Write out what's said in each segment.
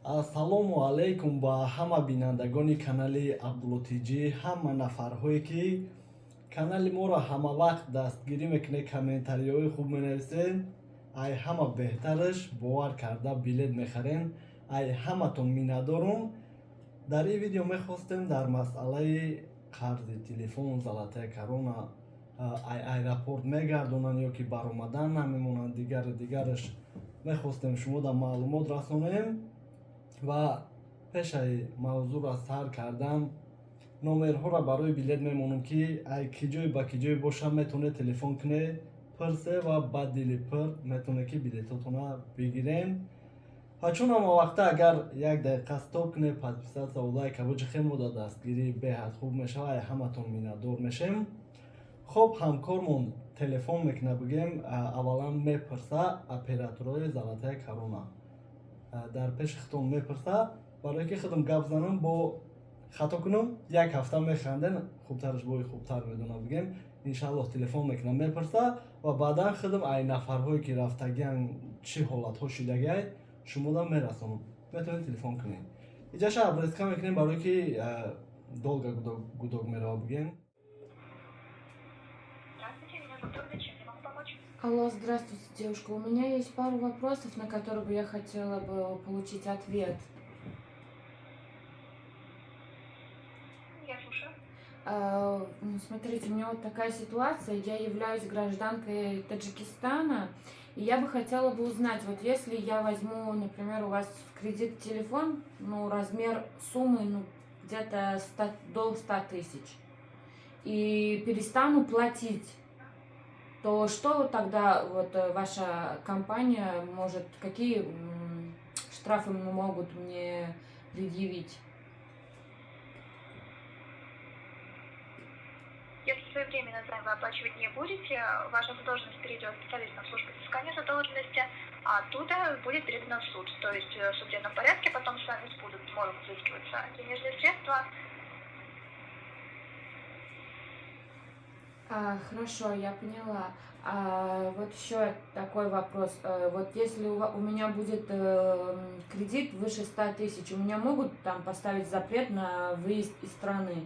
Ассалому алайкум ба ҳама бинандагони канали Абдуллотиҷӣ, ҳама нафарҳое ки канали моро ҳама вақт дастгирӣ мекунед, комментариҳои хуб менависед. Ай ҳама беҳтараш бовар карда билет мехарен. Ай ҳаматон миннатдорум. Дар ин видео мехостем дар масъалаи қарзи телефон, золотая корона, аэропорт мегардонанд ё ки баромадан намемонанд, дигараш мехостем шумода маълумот расонем. ва пешаи мавзӯъро сар кардан номерҳоро барои билет мемонам ки ай киҷой ба киҷой боша метавонед телефон кунед, пурсе ва ба дили пур метавонед ки билетотонро бигирем. Ҳачун ҳама вақта агар як дақиқа стоп кунед, подписатсия ва лайк абоҷи хемода дастгирӣ беҳад хуб мешава. Ай ҳаматон миннатдор мешем. хуб, ҳамкормон телефон мекуна бигем, аввалан мепурса операторои золотая корона. Дар пеши худтон мепурса, барое ки худам гап занам, бо хато кунам, як ҳафта механден, хубтараш бои хубтар медонам бигем. Иншаллоҳ телефон мекунам, мепурса ва баъдан худам ай нафарҳое ки рафтагиян чӣ ҳолатҳо шудагиай шумода мерасонам. Метавонед телефон кунед. Иҷаша абрезка мекунем барое ки долго гудок мерава бигем. Алло, здравствуйте, девушка. У меня есть пару вопросов, на которые бы я хотела бы получить ответ. Я слушаю. Смотрите, у меня вот такая ситуация. Я являюсь гражданкой Таджикистана, и я бы хотела бы узнать, вот если я возьму, например, у вас в кредит телефон, размер суммы, где-то до 100 тысяч, и перестану платить, то что тогда вот ваша компания может, какие штрафы могут мне предъявить? Если своевременно займ вы оплачивать не будете, ваша задолженность перейдет специалистам службы взыскания задолженности, а оттуда будет передана в суд. То есть в судебном порядке потом с вами могут взыскиваться денежные средства. Хорошо, я поняла. Вот еще такой вопрос. Вот если у меня будет кредит выше 100 тысяч, у меня могут там поставить запрет на выезд из страны?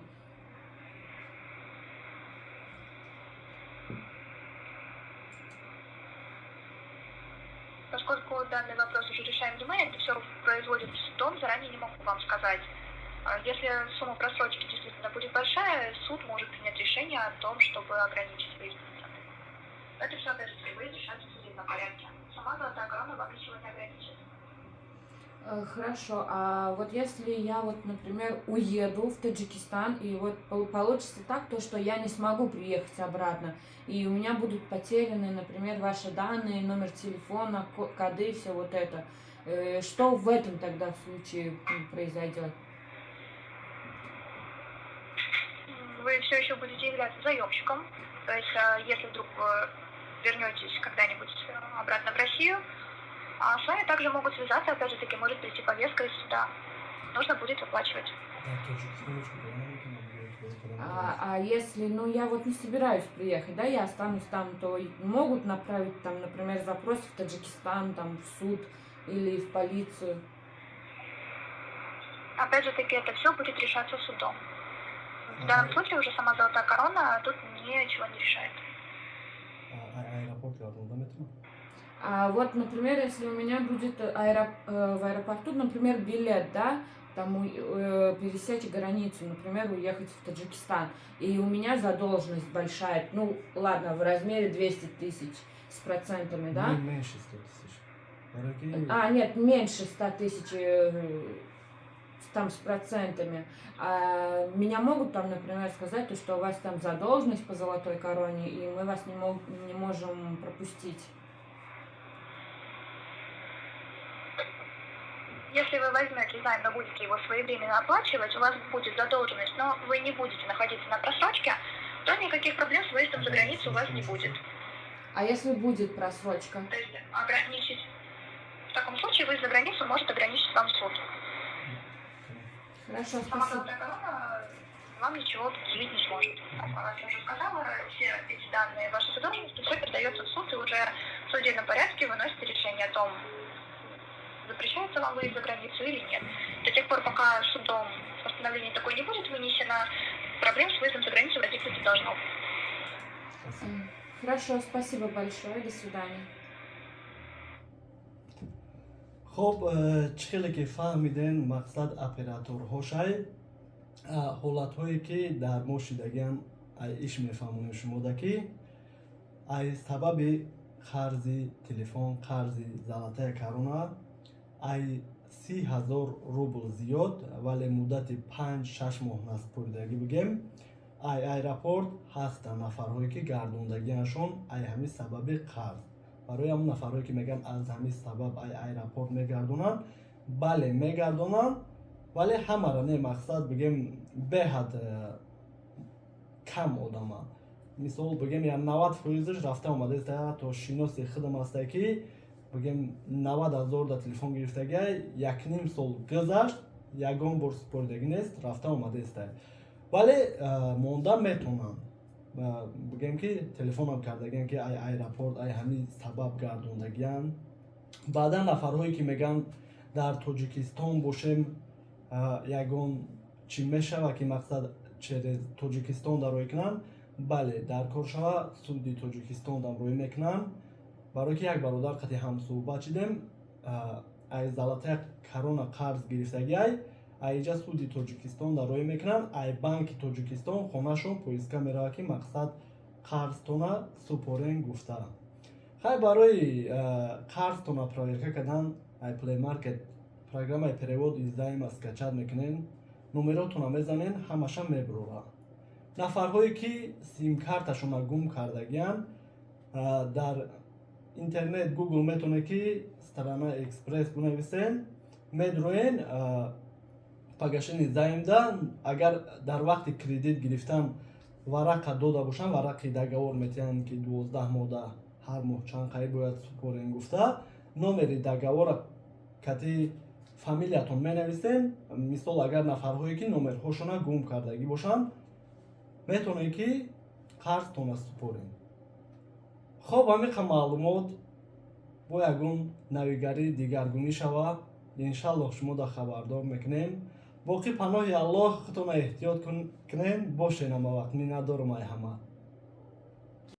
Поскольку данный вопрос уже решаем ДМ, это все производится судом, заранее не могу вам сказать. Если сумма просрочки действительно будет большая, суд может принять решение о том, чтобы ограничить выезд из страны. Это все, опять же, будет решаться в судебном порядке. Сама золотая корона вам ничего не ограничит. Хорошо, а вот если я вот, например, уеду в Таджикистан, и вот получится так, то, что я не смогу приехать обратно, и у меня будут потеряны, например, ваши данные, номер телефона, коды, все вот это, что в этом тогда в случае произойдет? Вы все еще будете являться заемщиком, то есть если вдруг вы вернетесь когда-нибудь обратно в Россию, с вами также могут связаться, опять же таки, может прийти повестка из суда. Нужно будет выплачивать. А если, я вот не собираюсь приехать, да, я останусь там, то могут направить там, например, запрос в Таджикистан, там, в суд или в полицию? Опять же таки, это все будет решаться судом. В данном случае уже сама золотая корона тут ничего не решает. Вот, например, если у меня будет в аэропорту, например, билет, да, там пересечь границу, например, уехать в Таджикистан, и у меня задолженность большая, ладно, в размере 200 тысяч с процентами, да? Меньше 100 тысяч. Нет, меньше 100 тысяч там с процентами. Меня могут там, например, сказать, что у вас там задолженность по золотой короне, и мы вас не можем пропустить. Если вы возьмете займ, но будете его своевременно оплачивать, у вас будет задолженность, но вы не будете находиться на просрочке, то никаких проблем с выездом за границу у вас не будет. А если будет просрочка? То есть ограничить. В таком случае выезд за границу может ограничить вам суд. Хорошо, Сама спасибо. золотая корона вам ничего предъявить не сможет. Как я уже сказала, все эти данные вашей задолженности все передается в суд, и уже в судебном порядке выносите решение о том, запрещается вам выезд за границу или нет. До тех пор, пока судом постановление такое не будет вынесено, проблем с выездом за границу возникнуть не должно. Хорошо, спасибо большое, до свидания. خب چه خیلی که فهمیدن مقصد اپراتورها شای حالت هایی که در ما شدگیم ای ایش میفهمونیم شما دکی ای سبب قرضی تلفن قرضی زلطه کرونا ای 30,000 روبل زیاد ولی مدت 5-6 ماه نسپردگی بگیم ای ایرپورت هستن نفرهایی که گردوندگیشون ای همین سبب قرض برای همون نفرهایی که میگن از همین سبب ای ایرپورت میگردونن بله میگردونن ولی همه را نه مقصد بگیم به حد کم آدم مثال بگیم یا 90% رفته آمده است تا شناسی خدم است که بگیم 90,000 در تلفن گرفتگی 1.5 سال گذشت یگان بار سپردگی نیست رفته آمده است ولی مونده میتونن بگیم که تلفن هم کردگین که ای ایرپورت ای همین سبب گردوندگیان بعدا نفرهایی که میگن در تاجیکستان باشیم یگان چی میشه که مقصد через تاجیکستان در روی کنن بله در کارشاه سودی تاجیکستان در روی میکنن برای که یک برادر قطعی هم صحبت شدیم ای زلطه کرونا قرض گرفتگی ایجا سودی تاجیکستان در روی میکنن ای بانک تاجیکستان خونهشون پویسکا میره که مقصد قرضتونه سپورین گفته خیلی برای قرضتونه پرویرکه کردن ای پلی مارکت программа перевод издаем аз скачат мекунен номеротона мезанен ҳамаша мебурора нафарҳое ки симкарташона гум кардагиян дар интернет гугл метоне ки страна экспресс бинависен медроен пагашини заимда агар дар вақти кредит гирифтан варақа дода бошан варақи договор метиҳанд ки 12 моҳда ҳар моҳ чанд қай бояд супорен гуфта номери договора кати фамилиятон менависен мисол агар нафарҳое ки номерҳошона гум кардагӣ бошанд метавонед ки қарзтона супоред хоб ҳамиқа маълумот бо ягон навигари дигаргунӣ шава иншаллоҳ шумо да хабардор мекунем боқӣ паноҳи аллоҳ худтона эҳтиёт кунем бошен ҳама вақт миннатдорам ай ҳама